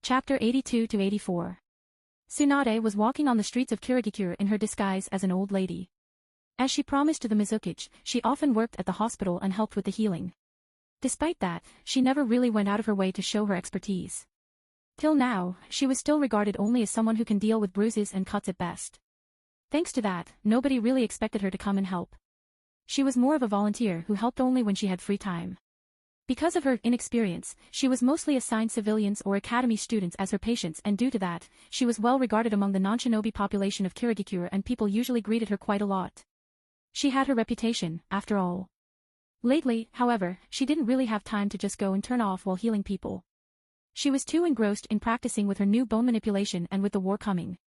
Chapter 82-84. Tsunade was walking on the streets of Kirigikura in her disguise as an old lady. As she promised to the Mizukichi, she often worked at the hospital and helped with the healing. Despite that, she never really went out of her way to show her expertise. Till now, she was still regarded only as someone who can deal with bruises and cuts at best. Thanks to that, nobody really expected her to come and help. She was more of a volunteer who helped only when she had free time. Because of her inexperience, she was mostly assigned civilians or academy students as her patients, and due to that, she was well regarded among the non-shinobi population of Kirigikura and people usually greeted her quite a lot. She had her reputation, after all. Lately, however, she didn't really have time to just go and turn off while healing people. She was too engrossed in practicing with her new bone manipulation and with the war coming.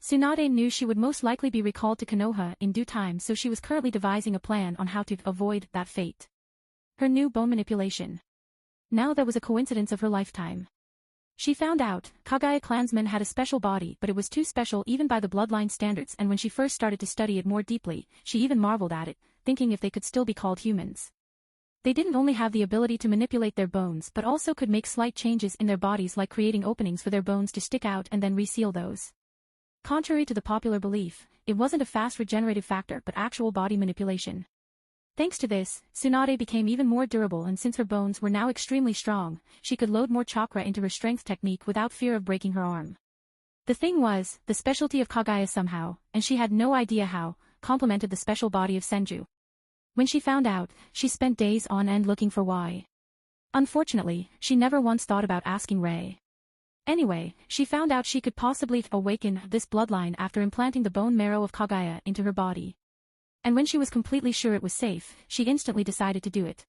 Tsunade knew she would most likely be recalled to Konoha in due time, so she was currently devising a plan on how to avoid that fate. Her new bone manipulation. Now that was a coincidence of her lifetime. She found out, Kagaya clansmen had a special body, but it was too special even by the bloodline standards, and when she first started to study it more deeply, she even marveled at it, thinking if they could still be called humans. They didn't only have the ability to manipulate their bones but also could make slight changes in their bodies, like creating openings for their bones to stick out and then reseal those. Contrary to the popular belief, it wasn't a fast regenerative factor but actual body manipulation. Thanks to this, Tsunade became even more durable, and since her bones were now extremely strong, she could load more chakra into her strength technique without fear of breaking her arm. The thing was, the specialty of Kagaya somehow, and she had no idea how, complemented the special body of Senju. When she found out, she spent days on end looking for why. Unfortunately, she never once thought about asking Rei. Anyway, she found out she could possibly awaken this bloodline after implanting the bone marrow of Kagaya into her body. And when she was completely sure it was safe, she instantly decided to do it.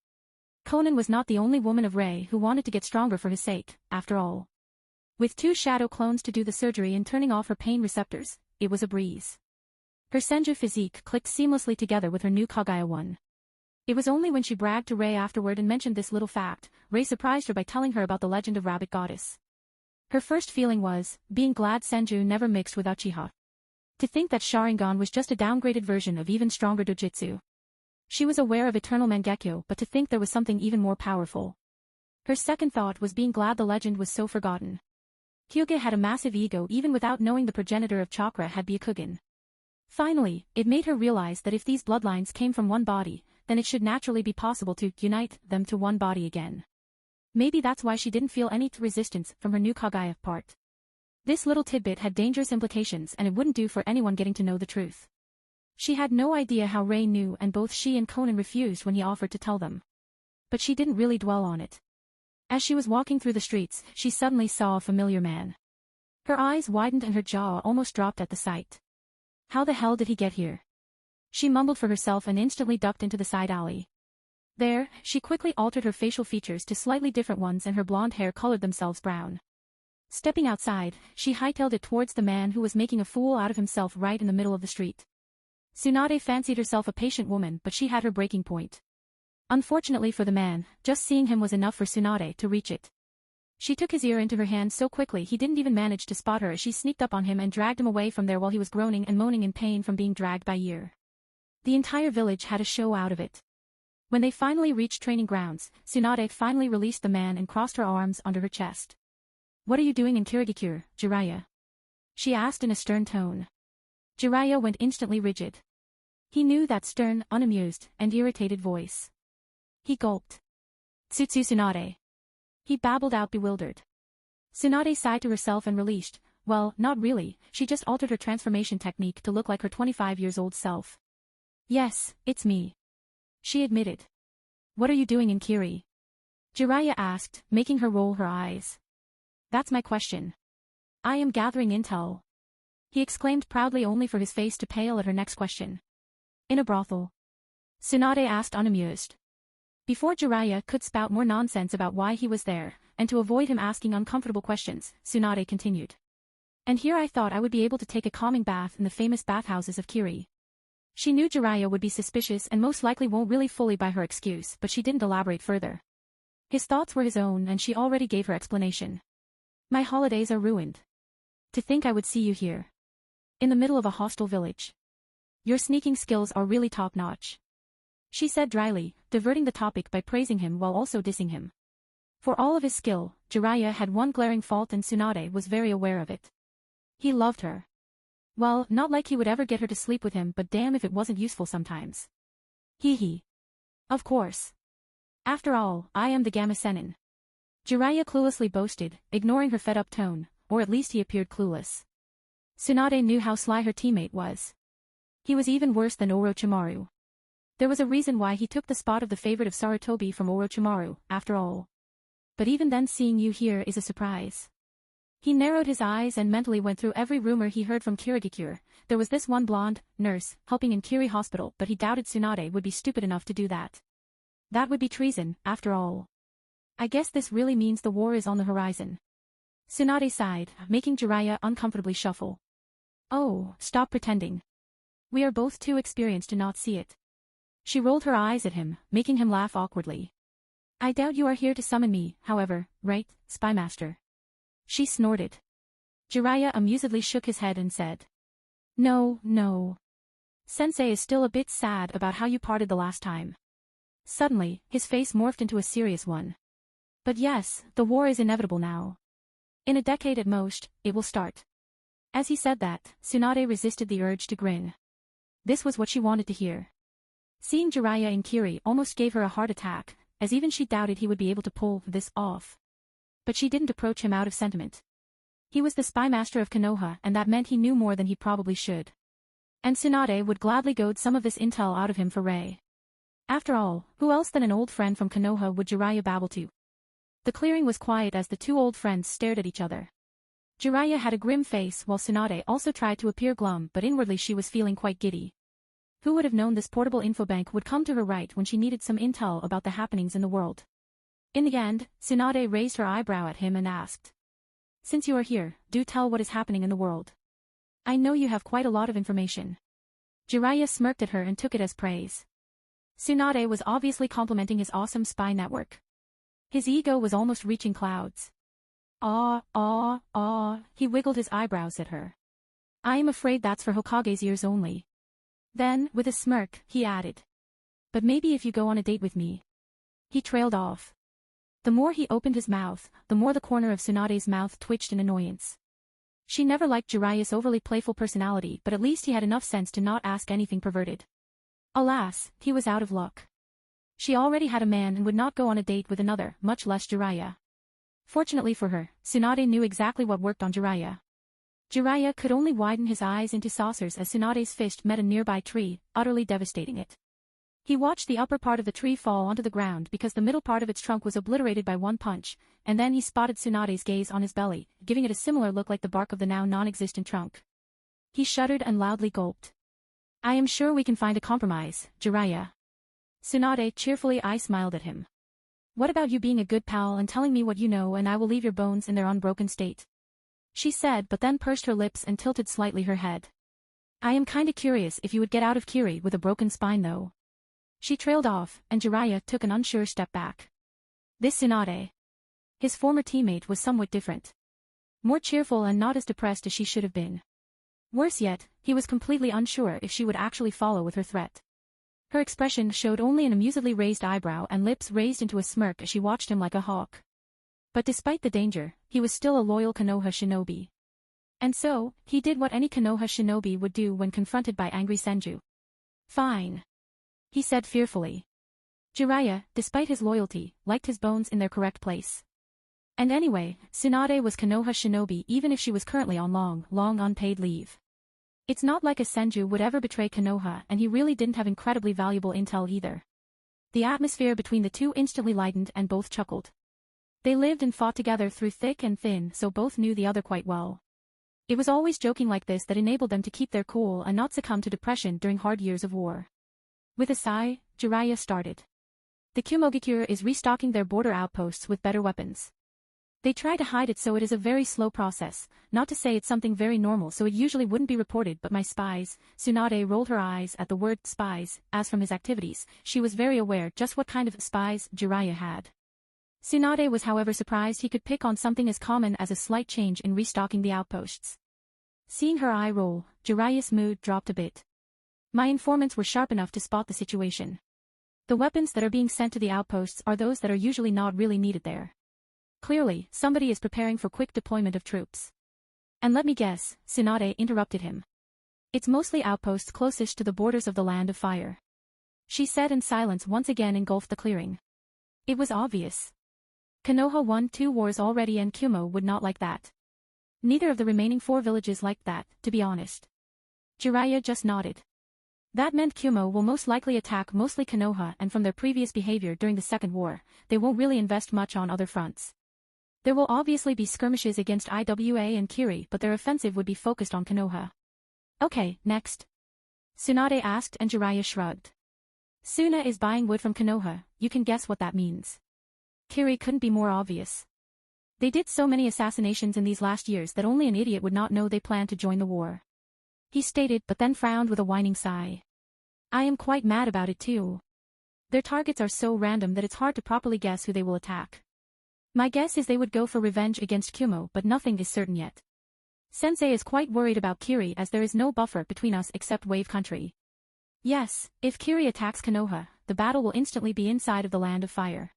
Konan was not the only woman of Rei who wanted to get stronger for his sake, after all. With 2 shadow clones to do the surgery and turning off her pain receptors, it was a breeze. Her Senju physique clicked seamlessly together with her new Kagaya one. It was only when she bragged to Rei afterward and mentioned this little fact, Rei surprised her by telling her about the legend of Rabbit Goddess. Her first feeling was, being glad Senju never mixed with Uchiha. To think that Sharingan was just a downgraded version of even stronger dojutsu. She was aware of eternal Mangekyo, but to think there was something even more powerful. Her second thought was being glad the legend was so forgotten. Hyuga had a massive ego even without knowing the progenitor of chakra had Byakugan. Finally, it made her realize that if these bloodlines came from one body, then it should naturally be possible to unite them to one body again. Maybe that's why she didn't feel any resistance from her new Kagaya part. This little tidbit had dangerous implications, and it wouldn't do for anyone getting to know the truth. She had no idea how Rei knew, and both she and Konan refused when he offered to tell them. But she didn't really dwell on it. As she was walking through the streets, she suddenly saw a familiar man. Her eyes widened and her jaw almost dropped at the sight. How the hell did he get here? She mumbled for herself and instantly ducked into the side alley. There, she quickly altered her facial features to slightly different ones and her blonde hair colored themselves brown. Stepping outside, she hightailed it towards the man who was making a fool out of himself right in the middle of the street. Tsunade fancied herself a patient woman, but she had her breaking point. Unfortunately for the man, just seeing him was enough for Tsunade to reach it. She took his ear into her hand so quickly he didn't even manage to spot her as she sneaked up on him and dragged him away from there while he was groaning and moaning in pain from being dragged by ear. The entire village had a show out of it. When they finally reached training grounds, Tsunade finally released the man and crossed her arms under her chest. "What are you doing in Kirigikura, Jiraiya?" she asked in a stern tone. Jiraiya went instantly rigid. He knew that stern, unamused, and irritated voice. He gulped. "Tsutsu Tsunade." He babbled out, bewildered. Tsunade sighed to herself and released. Well, not really, she just altered her transformation technique to look like her 25-year-old self. "Yes, it's me," she admitted. "What are you doing in Kiri?" Jiraiya asked, making her roll her eyes. "That's my question." "I am gathering intel," he exclaimed proudly, only for his face to pale at her next question. "In a brothel?" Tsunade asked, unamused. Before Jiraiya could spout more nonsense about why he was there, and to avoid him asking uncomfortable questions, Tsunade continued. "And here I thought I would be able to take a calming bath in the famous bathhouses of Kiri." She knew Jiraiya would be suspicious and most likely won't really fully buy her excuse, but she didn't elaborate further. His thoughts were his own and she already gave her explanation. "My holidays are ruined. To think I would see you here. In the middle of a hostile village. Your sneaking skills are really top-notch," she said dryly, diverting the topic by praising him while also dissing him. For all of his skill, Jiraiya had one glaring fault and Tsunade was very aware of it. He loved her. Well, not like he would ever get her to sleep with him, but damn if it wasn't useful sometimes. Hee hee. Of course. After all, I am the Gamma Sennin. Jiraiya cluelessly boasted, ignoring her fed-up tone, or at least he appeared clueless. Tsunade knew how sly her teammate was. He was even worse than Orochimaru. There was a reason why he took the spot of the favorite of Sarutobi from Orochimaru, after all. But even then, seeing you here is a surprise. He narrowed his eyes and mentally went through every rumor he heard from Kirigikure. There was this one blonde nurse helping in Kiri Hospital, but he doubted Tsunade would be stupid enough to do that. That would be treason, after all. I guess this really means the war is on the horizon. Tsunade sighed, making Jiraiya uncomfortably shuffle. Oh, stop pretending. We are both too experienced to not see it. She rolled her eyes at him, making him laugh awkwardly. I doubt you are here to summon me, however, right, Spymaster? She snorted. Jiraiya amusedly shook his head and said. No, no. Sensei is still a bit sad about how you parted the last time. Suddenly, his face morphed into a serious one. But yes, the war is inevitable now. In a decade at most, it will start. As he said that, Tsunade resisted the urge to grin. This was what she wanted to hear. Seeing Jiraiya in Kiri almost gave her a heart attack, as even she doubted he would be able to pull this off. But she didn't approach him out of sentiment. He was the spymaster of Konoha, and that meant he knew more than he probably should. And Tsunade would gladly goad some of this intel out of him for Rei. After all, who else than an old friend from Konoha would Jiraiya babble to? The clearing was quiet as the two old friends stared at each other. Jiraiya had a grim face while Tsunade also tried to appear glum, but inwardly she was feeling quite giddy. Who would have known this portable infobank would come to her right when she needed some intel about the happenings in the world? In the end, Tsunade raised her eyebrow at him and asked. Since you are here, do tell what is happening in the world. I know you have quite a lot of information. Jiraiya smirked at her and took it as praise. Tsunade was obviously complimenting his awesome spy network. His ego was almost reaching clouds. He wiggled his eyebrows at her. I am afraid that's for Hokage's ears only. Then, with a smirk, he added. But maybe if you go on a date with me. He trailed off. The more he opened his mouth, the more the corner of Tsunade's mouth twitched in annoyance. She never liked Jiraiya's overly playful personality, but at least he had enough sense to not ask anything perverted. Alas, he was out of luck. She already had a man and would not go on a date with another, much less Jiraiya. Fortunately for her, Tsunade knew exactly what worked on Jiraiya. Jiraiya could only widen his eyes into saucers as Tsunade's fist met a nearby tree, utterly devastating it. He watched the upper part of the tree fall onto the ground because the middle part of its trunk was obliterated by one punch, and then he spotted Tsunade's gaze on his belly, giving it a similar look like the bark of the now non-existent trunk. He shuddered and loudly gulped. I am sure we can find a compromise, Jiraiya. Tsunade cheerfully smiled at him. What about you being a good pal and telling me what you know, and I will leave your bones in their unbroken state? She said, but then pursed her lips and tilted slightly her head. I am kinda curious if you would get out of Kiri with a broken spine though. She trailed off, and Jiraiya took an unsure step back. This Tsunade. His former teammate was somewhat different. More cheerful and not as depressed as she should have been. Worse yet, he was completely unsure if she would actually follow with her threat. Her expression showed only an amusedly raised eyebrow and lips raised into a smirk as she watched him like a hawk. But despite the danger, he was still a loyal Konoha shinobi. And so, he did what any Konoha shinobi would do when confronted by angry Senju. Fine. He said fearfully. Jiraiya, despite his loyalty, liked his bones in their correct place. And anyway, Tsunade was Konoha shinobi even if she was currently on long unpaid leave. It's not like a Senju would ever betray Konoha, and he really didn't have incredibly valuable intel either. The atmosphere between the two instantly lightened and both chuckled. They lived and fought together through thick and thin, so both knew the other quite well. It was always joking like this that enabled them to keep their cool and not succumb to depression during hard years of war. With a sigh, Jiraiya started. The Kumogakure is restocking their border outposts with better weapons. They try to hide it, so it is a very slow process, not to say it's something very normal, so it usually wouldn't be reported, but my spies. Tsunade rolled her eyes at the word spies, as from his activities, she was very aware just what kind of spies Jiraiya had. Tsunade was however surprised he could pick on something as common as a slight change in restocking the outposts. Seeing her eye roll, Jiraiya's mood dropped a bit. My informants were sharp enough to spot the situation. The weapons that are being sent to the outposts are those that are usually not really needed there. Clearly, somebody is preparing for quick deployment of troops. And let me guess, Tsunade interrupted him. It's mostly outposts closest to the borders of the Land of Fire, she said, and silence once again engulfed the clearing. It was obvious. Konoha won 2 wars already and Kumo would not like that. Neither of the remaining 4 villages liked that, to be honest. Jiraiya just nodded. That meant Kumo will most likely attack mostly Konoha, and from their previous behavior during the Second War, they won't really invest much on other fronts. There will obviously be skirmishes against Iwa and Kiri, but their offensive would be focused on Konoha. Okay, next. Tsunade asked, and Jiraiya shrugged. Suna is buying wood from Konoha, you can guess what that means. Kiri couldn't be more obvious. They did so many assassinations in these last years that only an idiot would not know they planned to join the war. He stated, but then frowned with a whining sigh. I am quite mad about it too. Their targets are so random that it's hard to properly guess who they will attack. My guess is they would go for revenge against Kumo, but nothing is certain yet. Sensei is quite worried about Kiri as there is no buffer between us except Wave Country. Yes, if Kiri attacks Konoha, the battle will instantly be inside of the Land of Fire.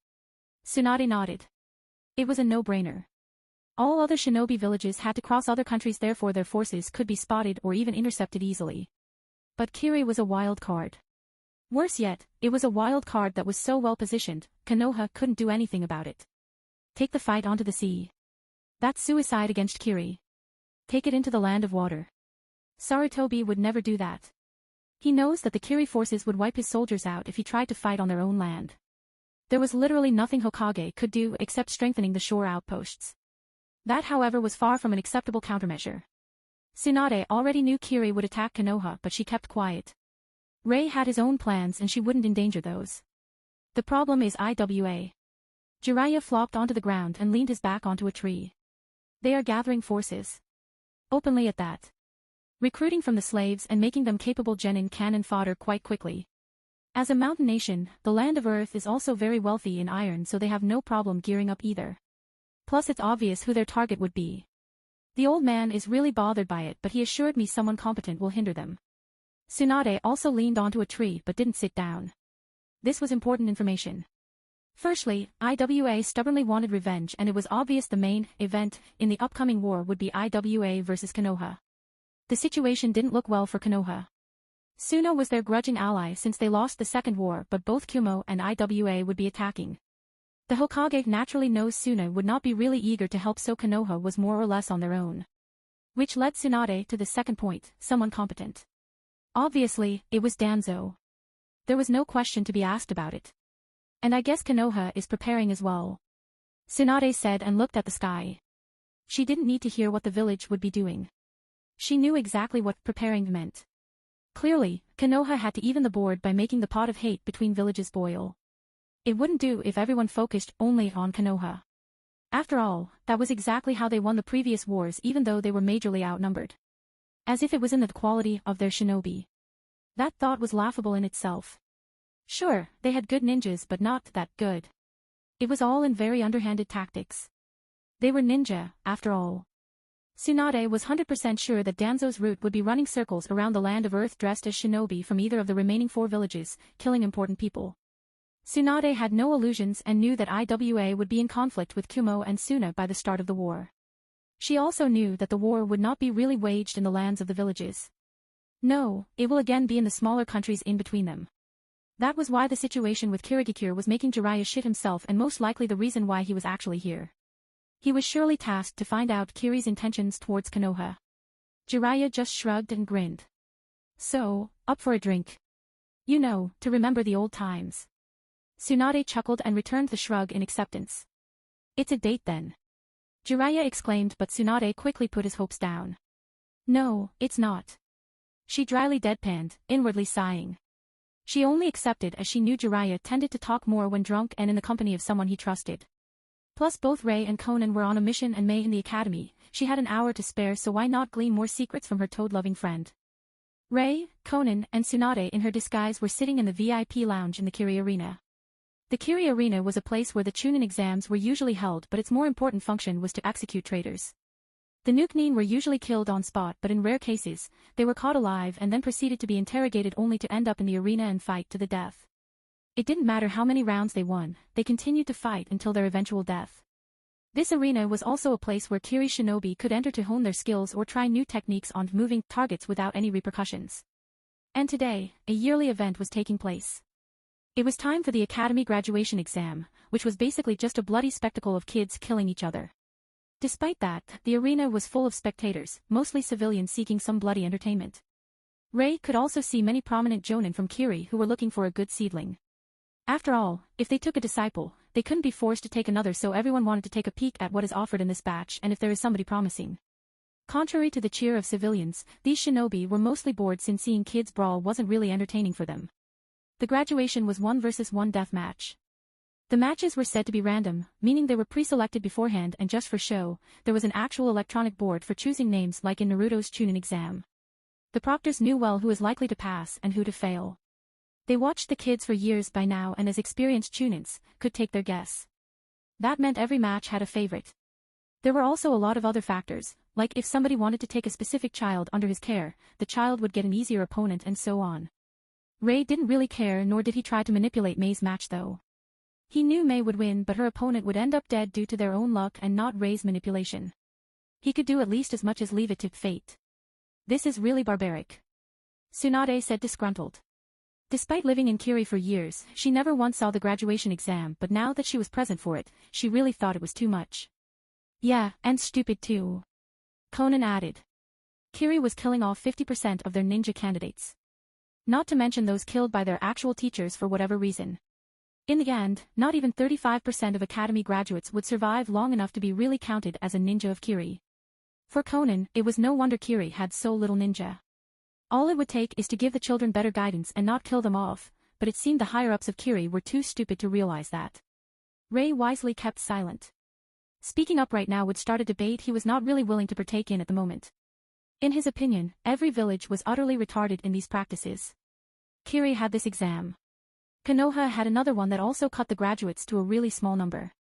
Tsunade nodded. It was a no-brainer. All other shinobi villages had to cross other countries, therefore their forces could be spotted or even intercepted easily. But Kiri was a wild card. Worse yet, it was a wild card that was so well positioned, Konoha couldn't do anything about it. Take the fight onto the sea. That's suicide against Kiri. Take it into the Land of Water. Sarutobi would never do that. He knows that the Kiri forces would wipe his soldiers out if he tried to fight on their own land. There was literally nothing Hokage could do except strengthening the shore outposts. That, however, was far from an acceptable countermeasure. Tsunade already knew Kiri would attack Konoha, but she kept quiet. Rei had his own plans and she wouldn't endanger those. The problem is Iwa. Jiraiya flopped onto the ground and leaned his back onto a tree. They are gathering forces. Openly at that. Recruiting from the slaves and making them capable genin cannon fodder quite quickly. As a mountain nation, the Land of Earth is also very wealthy in iron, so they have no problem gearing up either. Plus it's obvious who their target would be. The old man is really bothered by it, but he assured me someone competent will hinder them. Tsunade also leaned onto a tree but didn't sit down. This was important information. Firstly, Iwa stubbornly wanted revenge, and it was obvious the main event in the upcoming war would be Iwa versus Konoha. The situation didn't look well for Konoha. Suna was their grudging ally since they lost the Second War, but both Kumo and Iwa would be attacking. The Hokage naturally knows Suna would not be really eager to help, so Konoha was more or less on their own. Which led Tsunade to the second point, someone competent. Obviously, it was Danzo. There was no question to be asked about it. And I guess Konoha is preparing as well. Tsunade said and looked at the sky. She didn't need to hear what the village would be doing. She knew exactly what preparing meant. Clearly, Konoha had to even the board by making the pot of hate between villages boil. It wouldn't do if everyone focused only on Konoha. After all, that was exactly how they won the previous wars, even though they were majorly outnumbered. As if it was in the quality of their shinobi. That thought was laughable in itself. Sure, they had good ninjas, but not that good. It was all in very underhanded tactics. They were ninja, after all. Tsunade was 100% sure that Danzo's route would be running circles around the Land of Earth dressed as shinobi from either of the remaining 4 villages, killing important people. Tsunade had no illusions and knew that Iwa would be in conflict with Kumo and Suna by the start of the war. She also knew that the war would not be really waged in the lands of the villages. No, it will again be in the smaller countries in between them. That was why the situation with Kirigikure was making Jiraiya shit himself, and most likely the reason why he was actually here. He was surely tasked to find out Kiri's intentions towards Konoha. Jiraiya just shrugged and grinned. So, up for a drink. You know, to remember the old times. Tsunade chuckled and returned the shrug in acceptance. It's a date then. Jiraiya exclaimed, but Tsunade quickly put his hopes down. No, it's not. She dryly deadpanned, inwardly sighing. She only accepted as she knew Jiraiya tended to talk more when drunk and in the company of someone he trusted. Plus both Rei and Conan were on a mission and Mei in the academy. She had an hour to spare, so why not glean more secrets from her toad-loving friend? Rei, Conan, and Tsunade in her disguise were sitting in the VIP lounge in the Kiri Arena. The Kiri Arena was a place where the Chunin exams were usually held, but its more important function was to execute traitors. The Nuknin were usually killed on spot, but in rare cases, they were caught alive and then proceeded to be interrogated only to end up in the arena and fight to the death. It didn't matter how many rounds they won, they continued to fight until their eventual death. This arena was also a place where Kiri shinobi could enter to hone their skills or try new techniques on moving targets without any repercussions. And today, a yearly event was taking place. It was time for the academy graduation exam, which was basically just a bloody spectacle of kids killing each other. Despite that, the arena was full of spectators, mostly civilians seeking some bloody entertainment. Rei could also see many prominent jonin from Kiri who were looking for a good seedling. After all, if they took a disciple, they couldn't be forced to take another, so everyone wanted to take a peek at what is offered in this batch and if there is somebody promising. Contrary to the cheer of civilians, these shinobi were mostly bored since seeing kids brawl wasn't really entertaining for them. The graduation was 1 versus 1 death match. The matches were said to be random, meaning they were pre-selected beforehand, and just for show, there was an actual electronic board for choosing names like in Naruto's Chunin exam. The proctors knew well who was likely to pass and who to fail. They watched the kids for years by now and as experienced Chunins, could take their guess. That meant every match had a favorite. There were also a lot of other factors, like if somebody wanted to take a specific child under his care, the child would get an easier opponent and so on. Rei didn't really care, nor did he try to manipulate Mei's match though. He knew Mei would win, but her opponent would end up dead due to their own luck and not Rei's manipulation. He could do at least as much as leave it to fate. This is really barbaric. Tsunade said disgruntled. Despite living in Kiri for years, she never once saw the graduation exam, but now that she was present for it, she really thought it was too much. Yeah, and stupid too. Conan added. Kiri was killing off 50% of their ninja candidates. Not to mention those killed by their actual teachers for whatever reason. In the end, not even 35% of academy graduates would survive long enough to be really counted as a ninja of Kiri. For Conan, it was no wonder Kiri had so little ninja. All it would take is to give the children better guidance and not kill them off, but it seemed the higher-ups of Kiri were too stupid to realize that. Rei wisely kept silent. Speaking up right now would start a debate he was not really willing to partake in at the moment. In his opinion, every village was utterly retarded in these practices. Kiri had this exam. Konoha had another one that also cut the graduates to a really small number.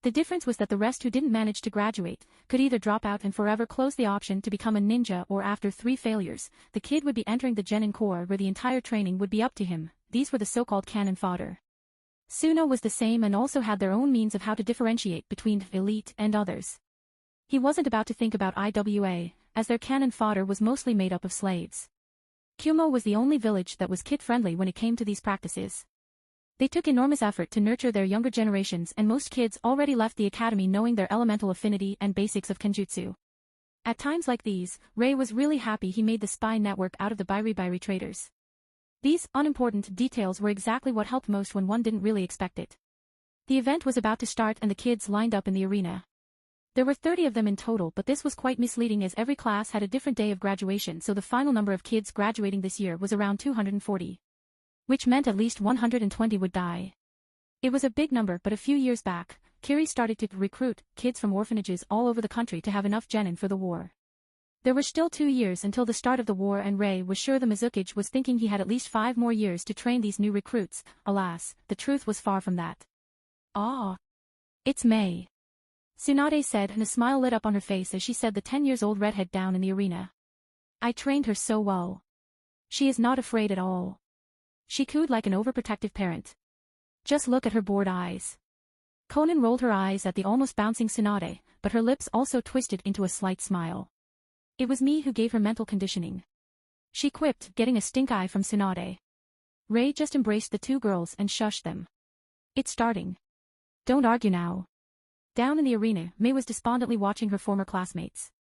The difference was that the rest who didn't manage to graduate could either drop out and forever close the option to become a ninja, or after 3 failures, the kid would be entering the Genin Corps where the entire training would be up to him. These were the so-called cannon fodder. Suno was the same and also had their own means of how to differentiate between elite and others. He wasn't about to think about IWA, as their cannon fodder was mostly made up of slaves. Kumo was the only village that was kid-friendly when it came to these practices. They took enormous effort to nurture their younger generations, and most kids already left the academy knowing their elemental affinity and basics of kenjutsu. At times like these, Rei was really happy he made the spy network out of the Bairi traders. These unimportant details were exactly what helped most when one didn't really expect it. The event was about to start and the kids lined up in the arena. There were 30 of them in total, but this was quite misleading as every class had a different day of graduation, so the final number of kids graduating this year was around 240. Which meant at least 120 would die. It was a big number, but a few years back, Kiri started to recruit kids from orphanages all over the country to have enough genin for the war. There were still 2 years until the start of the war, and Rei was sure the Mizukage was thinking he had at least 5 more years to train these new recruits. Alas, the truth was far from that. Ah. It's Mei. Tsunade said, and a smile lit up on her face as she set the 10-year-old redhead down in the arena. I trained her so well. She is not afraid at all. She cooed like an overprotective parent. Just look at her bored eyes. Conan rolled her eyes at the almost bouncing Tsunade, but her lips also twisted into a slight smile. It was me who gave her mental conditioning. She quipped, getting a stink eye from Tsunade. Rei just embraced the 2 girls and shushed them. It's starting. Don't argue now. Down in the arena, Mei was despondently watching her former classmates.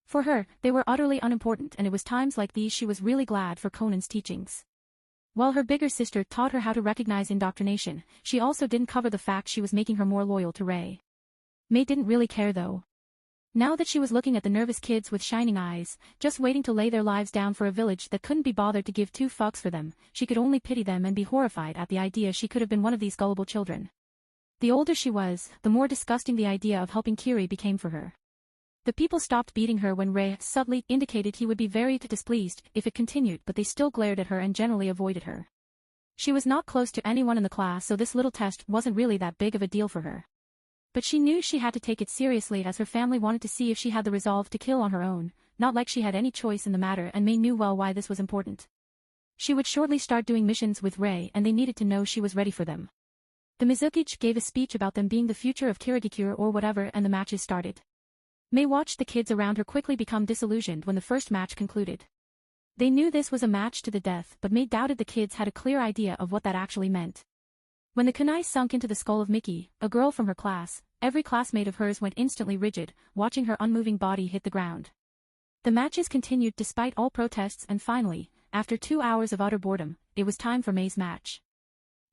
For her, they were utterly unimportant, and it was times like these she was really glad for Conan's teachings. While her bigger sister taught her how to recognize indoctrination, she also didn't cover the fact she was making her more loyal to Rei. Mei didn't really care though. Now that she was looking at the nervous kids with shining eyes, just waiting to lay their lives down for a village that couldn't be bothered to give 2 fucks for them, she could only pity them and be horrified at the idea she could have been one of these gullible children. The older she was, the more disgusting the idea of helping Kiri became for her. The people stopped beating her when Rei subtly indicated he would be very displeased if it continued, but they still glared at her and generally avoided her. She was not close to anyone in the class, so this little test wasn't really that big of a deal for her. But she knew she had to take it seriously as her family wanted to see if she had the resolve to kill on her own, not like she had any choice in the matter, and Mei knew well why this was important. She would shortly start doing missions with Rei and they needed to know she was ready for them. The Mizukichi gave a speech about them being the future of Kirigikure or whatever, and the matches started. Mei watched the kids around her quickly become disillusioned when the first match concluded. They knew this was a match to the death, but Mei doubted the kids had a clear idea of what that actually meant. When the kunai sunk into the skull of Miki, a girl from her class, every classmate of hers went instantly rigid, watching her unmoving body hit the ground. The matches continued despite all protests, and finally, after 2 hours of utter boredom, it was time for Mei's match.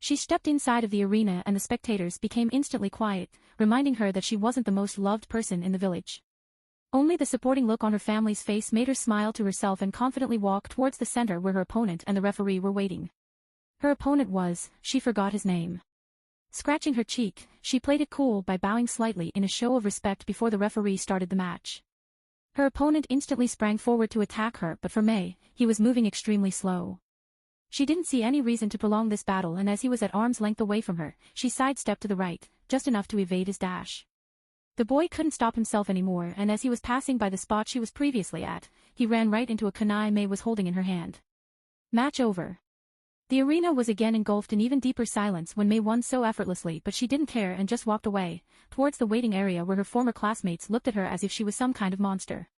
She stepped inside of the arena and the spectators became instantly quiet, reminding her that she wasn't the most loved person in the village. Only the supporting look on her family's face made her smile to herself and confidently walk towards the center where her opponent and the referee were waiting. Her opponent was, she forgot his name. Scratching her cheek, she played it cool by bowing slightly in a show of respect before the referee started the match. Her opponent instantly sprang forward to attack her, but for Mei, he was moving extremely slow. She didn't see any reason to prolong this battle, and as he was at arm's length away from her, she sidestepped to the right, just enough to evade his dash. The boy couldn't stop himself anymore, and as he was passing by the spot she was previously at, he ran right into a kunai Mei was holding in her hand. Match over. The arena was again engulfed in even deeper silence when Mei won so effortlessly, but she didn't care and just walked away, towards the waiting area where her former classmates looked at her as if she was some kind of monster.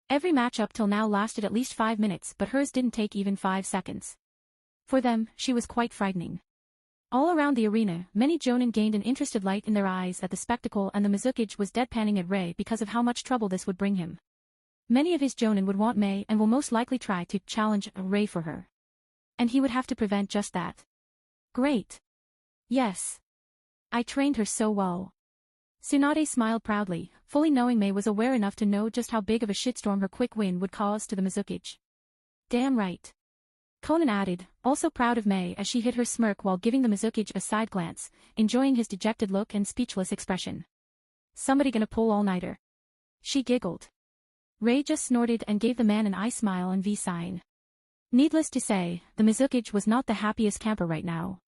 Every match up till now lasted at least 5 minutes, but hers didn't take even 5 seconds. For them, she was quite frightening. All around the arena, many jonin gained an interested light in their eyes at the spectacle, and the Mizukichi was deadpanning at Rei because of how much trouble this would bring him. Many of his jonin would want Mei and will most likely try to challenge Rei for her. And he would have to prevent just that. Great. Yes. I trained her so well. Tsunade smiled proudly, fully knowing Mei was aware enough to know just how big of a shitstorm her quick win would cause to the Mizukichi. Damn right. Conan added, also proud of Mei as she hid her smirk while giving the Mizukichi a side glance, enjoying his dejected look and speechless expression. Somebody gonna pull all-nighter. She giggled. Rei just snorted and gave the man an eye smile and V sign. Needless to say, the Mizukichi was not the happiest camper right now.